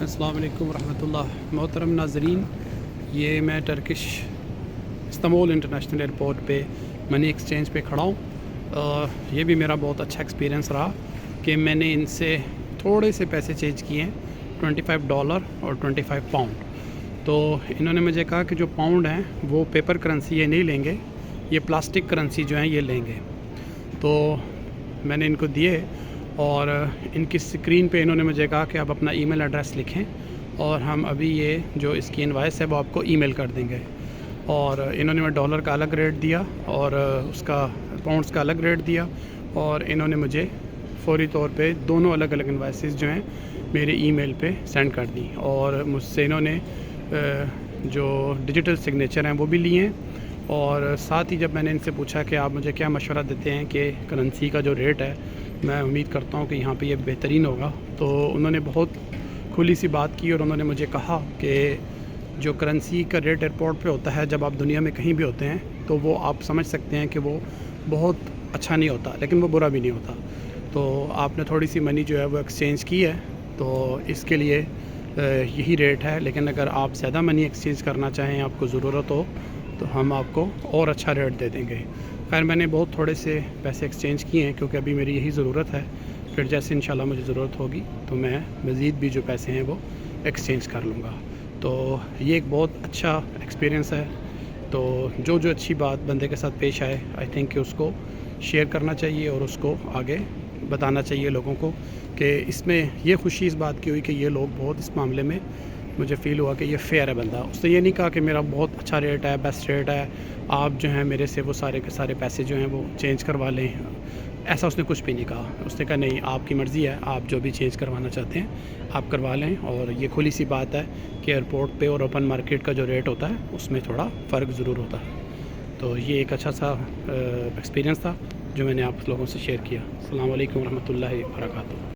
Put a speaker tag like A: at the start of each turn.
A: السلام علیکم ورحمۃ اللہ۔ محترم ناظرین، یہ میں ٹرکش استنبول انٹرنیشنل ایئرپورٹ پہ منی ایکسچینج پہ کھڑا ہوں۔ یہ بھی میرا بہت اچھا ایکسپیرینس رہا کہ میں نے ان سے تھوڑے سے پیسے چینج کیے ہیں، $25 اور 25 پاؤنڈ۔ تو انہوں نے مجھے کہا کہ جو پاؤنڈ ہیں وہ پیپر کرنسی یہ نہیں لیں گے، یہ پلاسٹک کرنسی جو ہیں یہ لیں گے۔ تو میں نے ان کو دیے اور ان کی اسکرین پہ انہوں نے مجھے کہا کہ آپ اپنا ای میل ایڈریس لکھیں اور ہم ابھی یہ جو اس کی انوائس ہے وہ آپ کو ای میل کر دیں گے۔ اور انہوں نے $1 کا الگ ریٹ دیا اور اس کا پاؤنڈس کا الگ ریٹ دیا، اور انہوں نے مجھے فوری طور پہ دونوں الگ الگ انوائسز جو ہیں میرے ای میل پہ سینڈ کر دی، اور مجھ سے انہوں نے جو ڈیجیٹل سگنیچر ہیں وہ بھی لیے ہیں۔ اور ساتھ ہی جب میں نے ان سے پوچھا کہ آپ مجھے کیا مشورہ دیتے ہیں کہ کرنسی کا جو ریٹ ہے، میں امید کرتا ہوں کہ یہاں پہ یہ بہترین ہوگا، تو انہوں نے بہت کھلی سی بات کی اور انہوں نے مجھے کہا کہ جو کرنسی کا ریٹ ایئرپورٹ پہ ہوتا ہے جب آپ دنیا میں کہیں بھی ہوتے ہیں تو وہ آپ سمجھ سکتے ہیں کہ وہ بہت اچھا نہیں ہوتا، لیکن وہ برا بھی نہیں ہوتا۔ تو آپ نے تھوڑی سی منی جو ہے وہ ایکسچینج کی ہے تو اس کے لیے یہی ریٹ ہے، لیکن اگر آپ زیادہ منی ایکسچینج کرنا چاہیں، آپ کو ضرورت ہو، تو ہم آپ کو اور اچھا ریٹ دے دیں گے۔ خیر، میں نے بہت تھوڑے سے پیسے ایکسچینج کیے ہیں کیونکہ ابھی میری یہی ضرورت ہے، پھر جیسے انشاءاللہ مجھے ضرورت ہوگی تو میں مزید بھی جو پیسے ہیں وہ ایکسچینج کر لوں گا۔ تو یہ ایک بہت اچھا ایکسپیرینس ہے۔ تو جو اچھی بات بندے کے ساتھ پیش آئے، آئی تھنک کہ اس کو شیئر کرنا چاہیے اور اس کو آگے بتانا چاہیے لوگوں کو، کہ اس میں یہ خوشی اس بات کی ہوئی کہ یہ لوگ بہت اس معاملے میں مجھے فیل ہوا کہ یہ فیئر ہے بندہ۔ اس نے یہ نہیں کہا کہ میرا بہت اچھا ریٹ ہے، بیسٹ ریٹ ہے، آپ جو ہیں میرے سے وہ سارے کے سارے پیسے جو ہیں وہ چینج کروا لیں، ایسا اس نے کچھ بھی نہیں کہا۔ اس نے کہا نہیں، آپ کی مرضی ہے، آپ جو بھی چینج کروانا چاہتے ہیں آپ کروا لیں۔ اور یہ کھلی سی بات ہے کہ ایئرپورٹ پہ اور اوپن مارکیٹ کا جو ریٹ ہوتا ہے اس میں تھوڑا فرق ضرور ہوتا ہے۔ تو یہ ایک اچھا سا ایکسپیرینس تھا جو میں نے آپ لوگوں سے شیئر کیا۔ السلام علیکم ورحمۃ اللہ وبرکاتہ۔